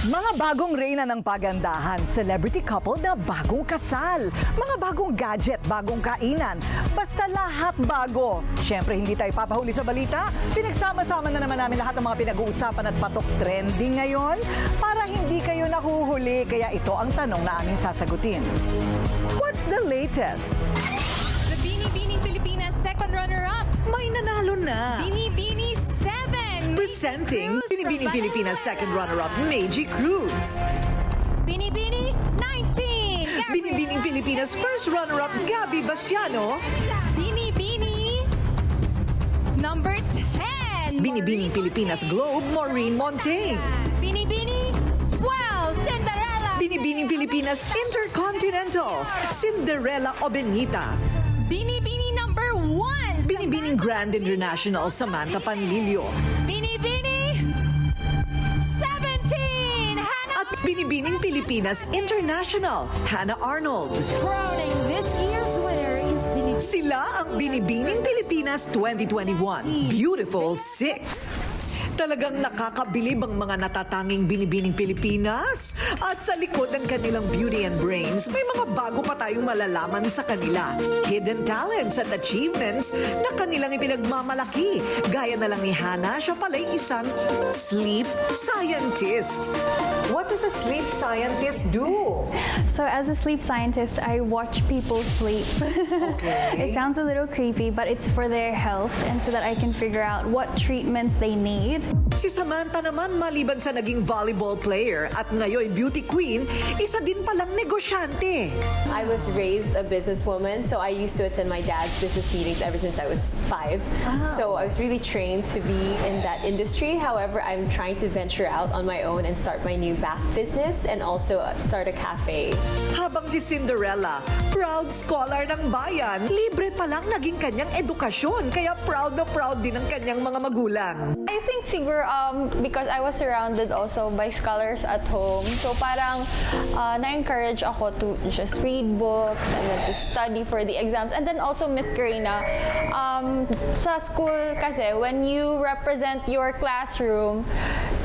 Mga bagong reyna ng pagandahan, celebrity couple na bagong kasal, mga bagong gadget, bagong kainan, basta lahat bago. Siyempre, hindi tayo papahuli sa balita. Pinagsama-sama na naman namin lahat ng mga pinag-uusapan at patok trending ngayon para hindi kayo nahuhuli. Kaya ito ang tanong na aming sasagutin. What's the latest? The Binibining Pilipinas second runner-up. May nanalo na! Binibini 7. Presenting Binibining Pilipinas second runner-up, Meiji Cruz. Binibini 19. Binibining Pilipinas first runner-up, Gabby Basiano. Binibini number 10. Binibining Pilipinas Globe, Maureen Montaigne. Binibini 12. Cinderella. Binibining Pilipinas Intercontinental, Cinderella Obenita. Binibini number 1. Binibining Grand International, Samantha Panlilio. Binibini 17. Hannah. At Binibining Pilipinas International, Hannah Arnold. Crowning this year's winner is Binibini. Sila ang Binibining Pilipinas 2021, Beautiful Six. Talagang nakakabilib ang mga natatanging Binibining Pilipinas. At sa likod ng kanilang beauty and brains, may mga bago pa tayong malalaman sa kanila. Hidden talents at achievements na kanilang ipinagmamalaki. Gaya na lang ni Hannah, siya pala'y isang sleep scientist. What does a sleep scientist do? So as a sleep scientist, I watch people sleep. Okay. It sounds a little creepy, but it's for their health and so that I can figure out what treatments they need. Si Samantha naman, maliban sa naging volleyball player at ngayon beauty queen, isa din palang negosyante. I was raised a businesswoman, so I used to attend my dad's business meetings ever since I was 5. So I was really trained to be in that industry. However, I'm trying to venture out on my own and start my new bath business and also start a cafe. Habang si Cinderella, proud scholar ng bayan, libre pa lang naging kanyang edukasyon, kaya proud na proud din ang kanyang mga magulang. I think siguro because I was surrounded also by scholars at home. So parang na-encourage ako to just read books and then to study for the exams. And then also Miss Karina, sa school kasi when you represent your classroom,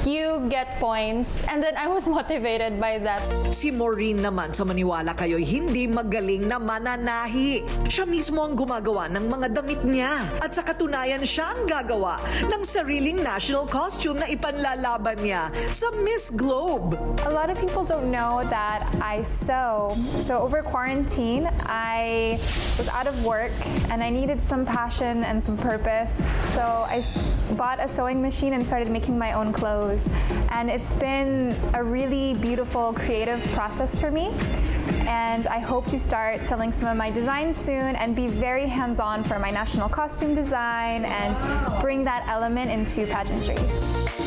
you get points. And then I was motivated by that. Si Maureen naman, sa maniwala kayo'y hindi magaling na mananahi. Siya mismo ang gumagawa ng mga damit niya. At sa katunayan, siya ang gagawa ng sariling national costume na ipanlalaban niya sa Miss Globe. A lot of people don't know that I sew. So over quarantine, I was out of work and I needed some passion and some purpose. So I bought a sewing machine and started making my own clothes. And it's been a really beautiful, creative process for me. And I hope to start selling some of my designs soon and be very hands-on for my national costume design and bring that element into pageantry.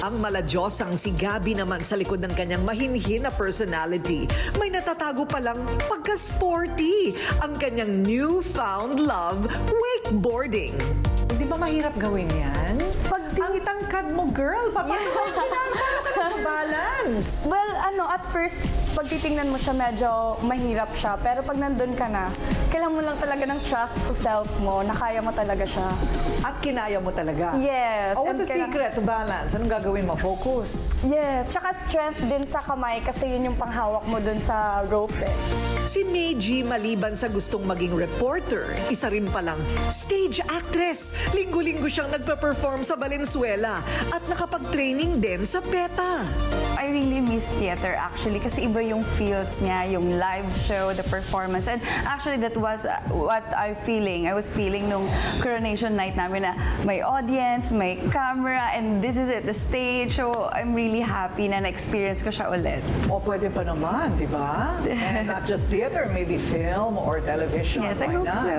Ang maladyosang si Gabby naman sa likod ng kanyang mahinhin na personality, may natatago palang pagka-sporty, ang kanyang newfound love, wakeboarding. Di ba mahirap gawin yan? Pag tangitangkad mo, girl, paano ka balance? Well, at first, pag titingnan mo siya, medyo mahirap siya. Pero pag nandun ka na, kailangan mo lang talaga ng trust sa self mo, na kaya mo talaga siya. At kinaya mo talaga? Yes. Oh, what's the And secret to balance? Anong gagawin mo? Focus? Yes. Tsaka strength din sa kamay kasi yun yung panghawak mo dun sa rope eh. Si Meiji, maliban sa gustong maging reporter, isa rin palang stage actress. Linggo-linggo siyang nagpe-perform sa Valenzuela at nakapag-training din sa PETA. I really miss theater actually kasi iba yung feels niya, yung live show, the performance. And actually that was what I was feeling nung coronation night namin na may audience, may camera, and this is it, the stage. So I'm really happy na na-experience ko siya ulit. O pwede pa naman, di ba? And not just theater, maybe film or television. Yes, I Why hope not? so.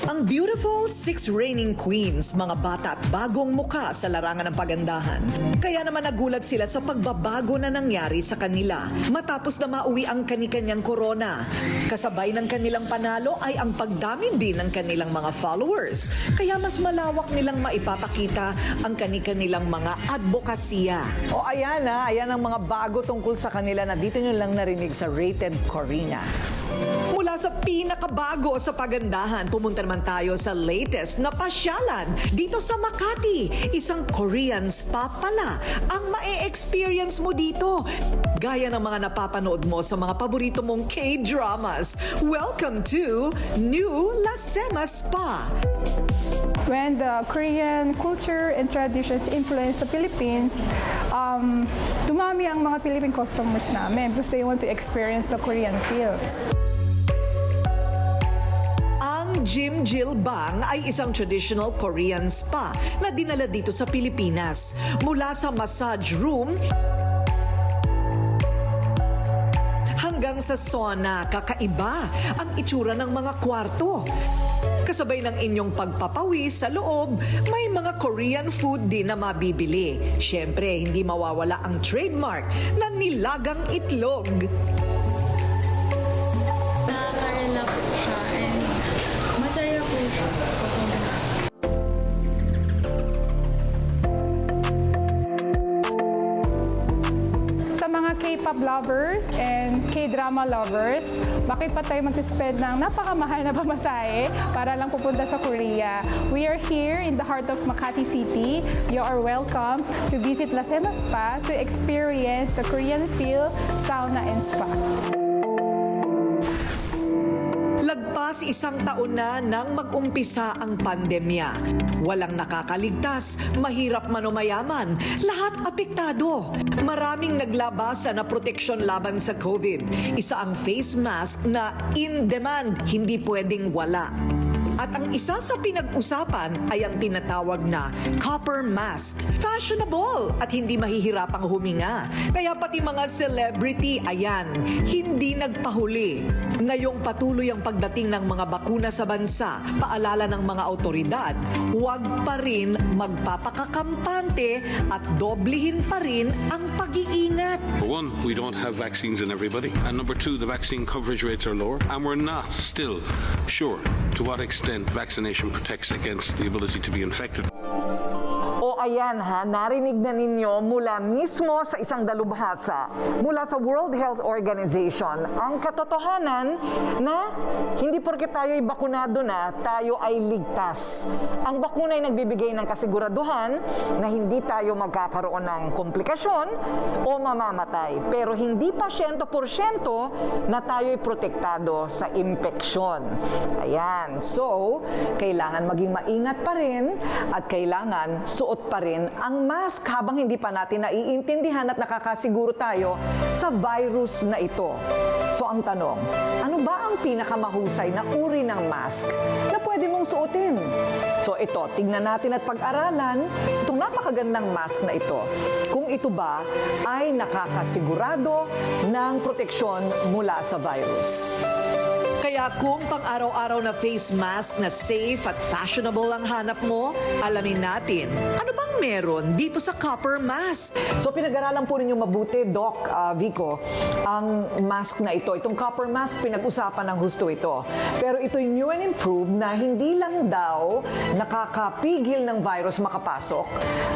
Ang beautiful six reigning queens, mga bata at bagong muka sa larangan ng pagandahan. Kaya naman nagulat sila sa pagbabago na nangyari sa kanila matapos na mauwi ang kani-kanyang corona. Kasabay ng kanilang panalo ay ang pagdami din ng kanilang mga followers. Kaya mas malawak nilang maipapakita ang kani-kanilang mga advokasya. O ayan ayan ang mga bago tungkol sa kanila na dito nyo lang narinig sa Rated Corina. Mula sa pinakabago sa pagandahan, pumunta naman tayo sa latest na pasyalan dito sa Makati. Isang Korean spa pala ang ma-experience mo dito. gaya ng mga napapanood mo sa mga paborito mong K-dramas. Welcome to New La Sema Spa. When the Korean culture and traditions influence the Philippines, dumami ang mga Philippine customers namin because they want to experience the Korean feels. Ang Jim Jill Bang ay isang traditional Korean spa na dinala dito sa Pilipinas. Mula sa massage room hanggang sa sauna, kakaiba ang itsura ng mga kwarto. Kasabay ng inyong pagpapawis sa loob, may mga Korean food din na mabibili. Siyempre, hindi mawawala ang trademark na nilagang itlog. Nakaka-relax siya and masaya po siya. Sa mga K-pop lovers and K-drama lovers, bakit pa tayo mag-spend ng napakamahal na pamasahe para lang pupunta sa Korea? We are here in the heart of Makati City. You are welcome to visit La Sema Spa to experience the Korean feel, sauna and spa. Lagpas isang taon na nang mag-umpisa ang pandemya. Walang nakakaligtas, mahirap man o mayaman, lahat apektado. Maraming naglabasan na proteksyon laban sa COVID. Isa ang face mask na in demand, hindi pwedeng wala. At ang isa sa pinag-usapan ay ang tinatawag na copper mask. Fashionable at hindi mahihirapang huminga. Kaya pati mga celebrity, ayan, hindi nagpahuli. Ngayong patuloy ang pagdating ng mga bakuna sa bansa, paalala ng mga otoridad, huwag pa rin magpapakakampante at doblihin pa rin ang pag-iingat. For one, we don't have vaccines in everybody. And number two, the vaccine coverage rates are lower. And we're not still sure to what extent vaccination protects against the ability to be infected. O ayan ha, narinig na ninyo mula mismo sa isang dalubhasa, mula sa World Health Organization, ang katotohanan na hindi porke tayo'y bakunado na, tayo ay ligtas. Ang bakuna ay nagbibigay ng kasiguraduhan na hindi tayo magkakaroon ng komplikasyon o mamamatay. Pero hindi pa 100% na tayo'y protektado sa impeksyon. Ayan, so kailangan maging maingat pa rin at kailangan suot pa rin ang mask habang hindi pa natin naiintindihan at nakakasiguro tayo sa virus na ito. So ang tanong, ano ba ang pinakamahusay na uri ng mask na pwede mong suotin? So ito, tignan natin at pag-aralan itong napakagandang mask na ito. Kung ito ba ay nakakasigurado ng proteksyon mula sa virus. Kaya kung pang-araw-araw na face mask na safe at fashionable ang hanap mo, alamin natin, ano bang meron dito sa copper mask? So pinag-aralan po ninyo mabuti, Doc Vico, ang mask na ito. Itong copper mask, pinag-usapan ng husto ito. Pero ito'y new and improved na hindi lang daw nakakapigil ng virus makapasok,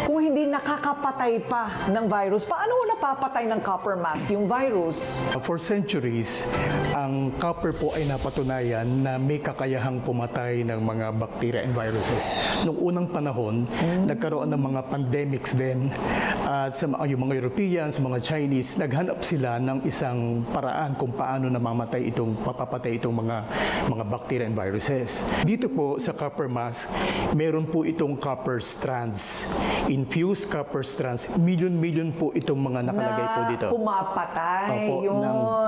kung hindi nakakapatay pa ng virus. Paano napapatay ng copper mask yung virus? For centuries, ang copper po ay napatunayan na may kakayahang pumatay ng mga bacteria and viruses. Noong unang panahon, nagkaroon ng mga pandemics din. At yung mga Europeans, mga Chinese, naghanap sila ng isang paraan kung paano mapapatay itong mga bacteria and viruses. Dito po sa copper mask, meron po itong copper strands. Infused copper strands. Million po itong mga nakalagay po dito. Pumapatay. Opo,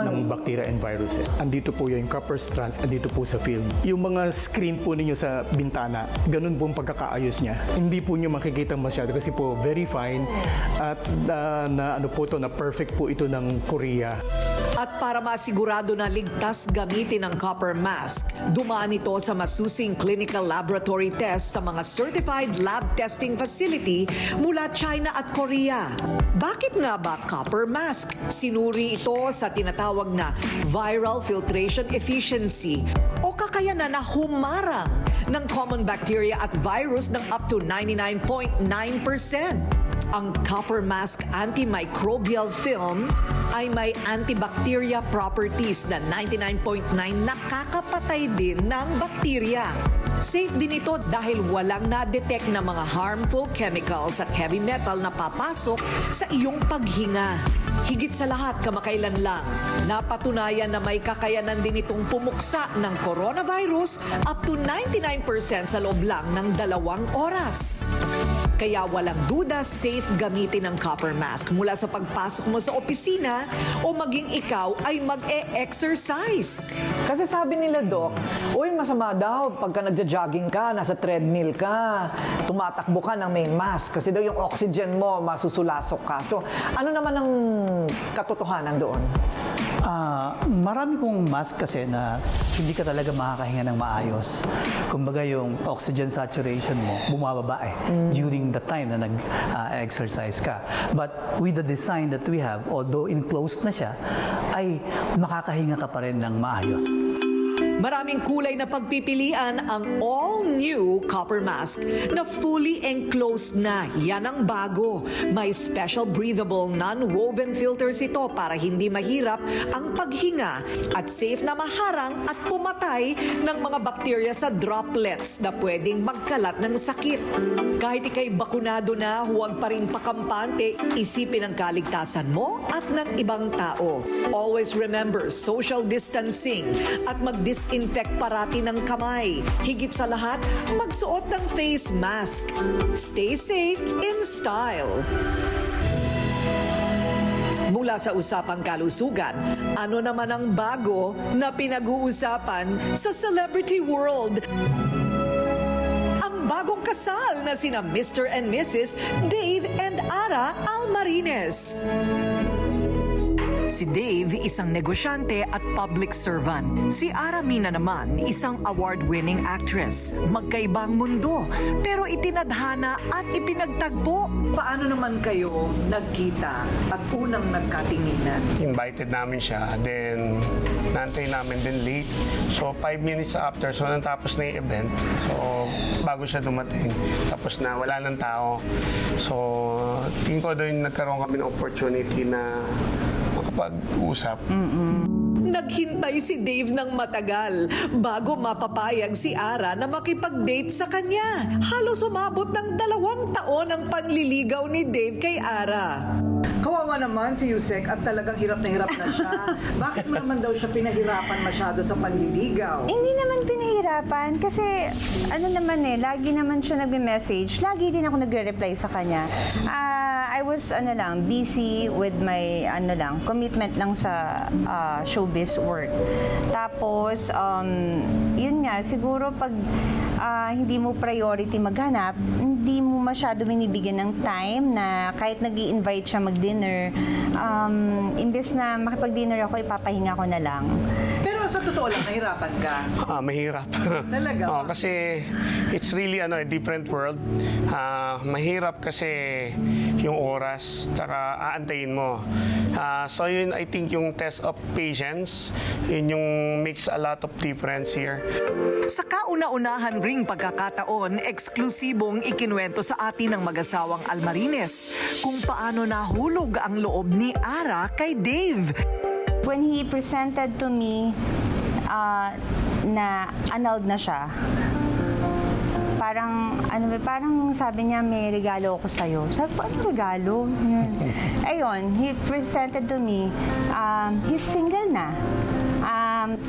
ng bacteria and viruses. Andito po yung copper strands, andito po sa film. Yung mga screen po ninyo sa bintana, ganun po ang pagkakaayos niya. Hindi po nyo makikita masyado kasi po very fine at na perfect po ito ng Korea. At para masigurado na ligtas gamitin ang copper mask, dumaan ito sa masusing clinical laboratory test sa mga certified lab testing facility mula China at Korea. Bakit nga ba copper mask? Sinuri ito sa tinatawag na viral filtration efficiency o kakayanan na humarang ng common bacteria at virus ng up to 99.9%. Ang copper mask antimicrobial film ay may antibacteria properties na 99.9 nakakapatay din ng bakterya. Safe din ito dahil walang na-detect na mga harmful chemicals at heavy metal na papasok sa iyong paghinga. Higit sa lahat, kamakailan lang, napatunayan na may kakayanan din itong pumuksa ng coronavirus up to 99% sa loob lang ng 2 oras. Kaya walang duda, safe gamitin ang copper mask mula sa pagpasok mo sa opisina o maging ikaw ay mag-e-exercise. Kasi sabi nila, Doc, uy, masama daw pagka nagja-jogging ka, nasa treadmill ka, tumatakbo ka ng may mask kasi daw yung oxygen mo, masusulasok ka. So, ano naman ang katotohanan doon? Marami pong mask kasi na hindi ka talaga makakahinga ng maayos. Kumbaga yung oxygen saturation mo bumababa during the time na nag-exercise ka. But with the design that we have, although enclosed na siya, ay makakahinga ka pa rin ng maayos. Maraming kulay na pagpipilian ang all-new copper mask na fully enclosed na. Yan ang bago. May special breathable non-woven filters ito para hindi mahirap ang paghinga at safe na maharang at pumatay ng mga bakterya sa droplets na pwedeng magkalat ng sakit. Kahit ikay bakunado na, huwag pa rin pakampante, isipin ang kaligtasan mo at ng ibang tao. Always remember social distancing at mag-disinfect parati ng kamay. Higit sa lahat, magsuot ng face mask. Stay safe in style. Mula sa Usapang Kalusugan, ano naman ang bago na pinag-uusapan sa celebrity world? Ang bagong kasal na sina Mr. and Mrs. Dave and Ara Almarines. Si Dave, isang negosyante at public servant. Si Ara Mina naman, isang award-winning actress. Magkaibang mundo, pero itinadhana at ipinagtagpo. Paano naman kayo nagkita at unang nagkatinginan? Invited namin siya, then nantay namin din late. So 5 minutes after, so natapos na yung event. So bago siya dumating, tapos na wala ng tao. So tingin ko doon nagkaroon kami ng opportunity na makapag-usap. Naghintay si Dave ng matagal bago mapapayag si Ara na makipag-date sa kanya. Halos umabot ng 2 taon ang panliligaw ni Dave kay Ara. Kawawa naman si Yusek at talagang hirap na siya. Bakit mo naman daw siya pinahirapan masyado sa panliligaw? Hindi naman pinahirapan kasi lagi naman siya nagme-message. Lagi din ako nagre-reply sa kanya. I was busy with my commitment lang sa showbiz work. Tapos yun nga siguro pag hindi mo priority maghanap, hindi mo masyado binibigyan ng time na kahit nag-i-invite siya mag-dinner, imbes na makipag-dinner ako, ipapahinga ko na lang. Pero sa totoo lang, nahirapan ka? Mahirap. Talaga? Kasi it's really a different world. Mahirap kasi yung oras, tsaka aantayin mo. So yun, I think yung test of patience, yun yung makes a lot of difference here. Sa kauna-unahan ring pagkakataon, eksklusibong ikinuwento sa atin ng mag-asawang Almarines kung paano nahulog ang loob ni Ara kay Dave. When he presented to me na annulled na siya, parang sabi niya, may regalo ako sa'yo. Sabi ko, ano regalo? Ayun, he presented to me, he's single na.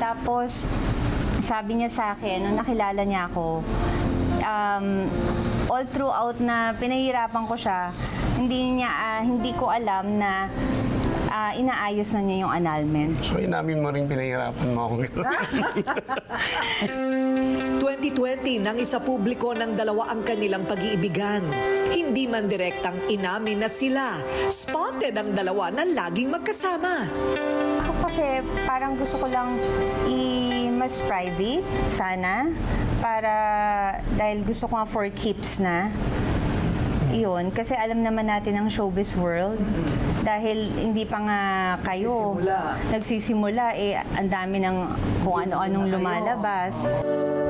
Tapos, sabi niya sa akin, nung nakilala niya ako, all throughout na pinahirapan ko siya, hindi ko alam na inaayos na niya yung annulment. So inamin mo rin pinahirapan mo ako. 2020 nang isa publiko ng 2 ang kanilang pag-iibigan. Hindi man direktang inamin na sila. Spotted ang 2 na laging magkasama. Ako kasi parang gusto ko lang mas private sana dahil gusto ko nga for keeps na. Iyon, kasi alam naman natin ang showbiz world. Dahil hindi pa nga kayo nagsisimula, ang dami ng kung ano-anong lumalabas.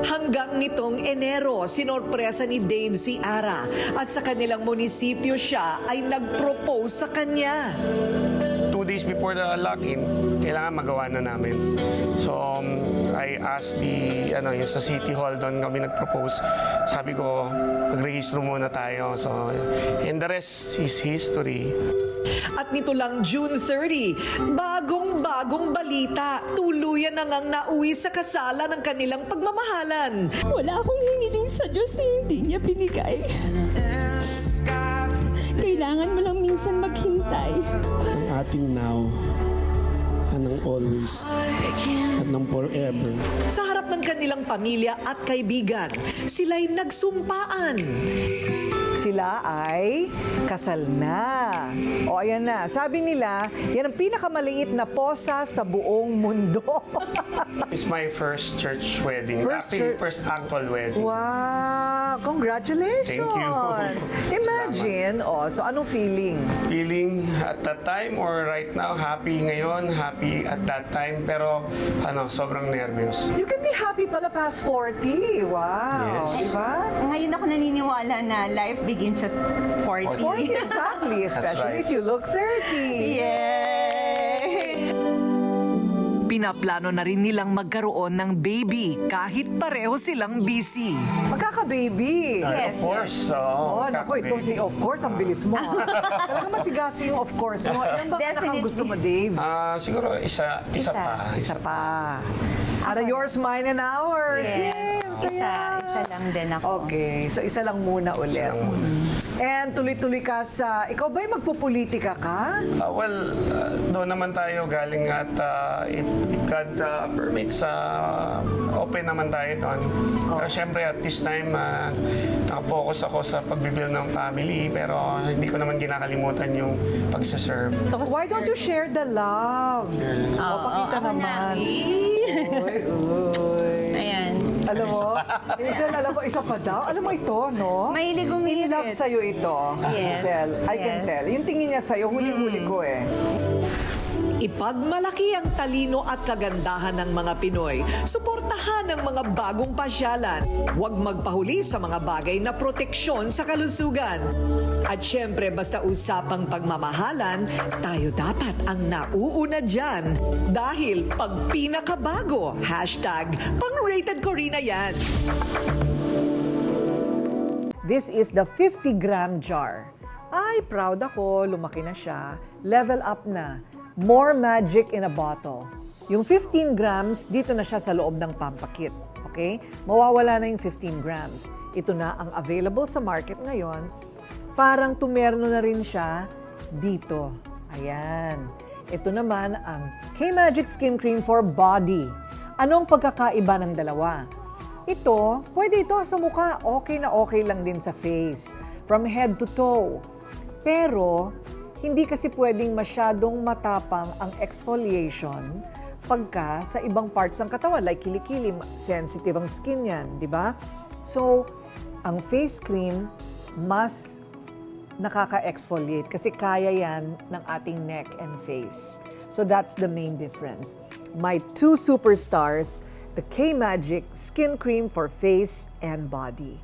Hanggang nitong Enero, sinorpresa ni Dave si Ara at sa kanilang munisipyo siya ay nag-propose sa kanya. 2 days before the lock-in, kailangan magawa na namin. So, I asked yung sa City Hall, doon kami nag-propose. Sabi ko, mag-rehistro muna tayo. So, and the rest is history. At nito lang June 30, bagong-bagong balita, tuluyan na ngang nauwi sa kasalan ng kanilang pagmamahalan. Wala akong hiniling sa Diyos na hindi niya binigay. Kailangan mo lang minsan maghintay. Ang ating now, anong always, at ng forever. Sa harap ng kanilang pamilya at kaibigan, sila'y nagsumpaan. Sila ay kasal na. O ayan na, sabi nila, yan ang pinakamaliit na posa sa buong mundo. It's my first church wedding. First actual wedding. Wow! Congratulations! Thank you. Imagine, so anong feeling? Feeling at that time or right now, happy ngayon, happy at that time, pero sobrang nervous. You can be happy pala past 40. Wow! Yes. Diba? Ngayon ako naniniwala na life begins at 40. 40, exactly. Especially right. if you look 30. Yay! Pinaplano na rin nilang magkaroon ng baby kahit pareho silang busy. Magkaka-baby. Of course. Naku, ito si of course, ang bilis mo. Talaga masigasi yung of course mo. Ilan ba Definitely. gusto mo, Dave? Siguro isa pa. Isa pa. Para yours, mine, and ours. Yes. Yay! Ang saya. Isa lang din ako. Okay, so isa lang muna ulit. And tuloy-tuloy ka sa... Ikaw ba'y magpupolitika ka? Doon naman tayo galing at if God permits, open naman tayo doon. Pero syempre at this time, nakapokus ako sa pagbibuild ng family, pero hindi ko naman kinakalimutan yung pagsaserve. Why don't you share the love? Pakita naman. Uy. Ayan. Alam mo, isa pa daw. Alam mo ito, no? Mahilig umilit. In love sa'yo ito, Yes. Hazel. I can Yes. tell. Yung tingin niya sa'yo, huli-huli ko eh. Ipagmalaki ang talino at kagandahan ng mga Pinoy. Suportahan ang mga bagong pasyalan. Huwag magpahuli sa mga bagay na proteksyon sa kalusugan. At syempre, basta usapang pagmamahalan, tayo dapat ang nauuna dyan. Dahil pag pinakabago, #pang-rated ko rin na yan. This is the 50-gram jar. Ay, proud ako. Lumaki na siya. Level up na. More magic in a bottle. Yung 15 grams, dito na siya sa loob ng pampakit. Okay? Mawawala na yung 15 grams. Ito na ang available sa market ngayon. Parang tumerno na rin siya dito. Ayan. Ito naman ang K-Magic Skin Cream for Body. Anong pagkakaiba ng dalawa? Ito, pwede ito sa mukha. Okay na okay lang din sa face. From head to toe. Pero, hindi kasi pwedeng masyadong matapang ang exfoliation pagka sa ibang parts ng katawan, like kilikili, sensitive ang skin yan, di ba? So, ang face cream mas nakaka-exfoliate kasi kaya yan ng ating neck and face. So, that's the main difference. My two superstars, the K-Magic Skin Cream for Face and Body.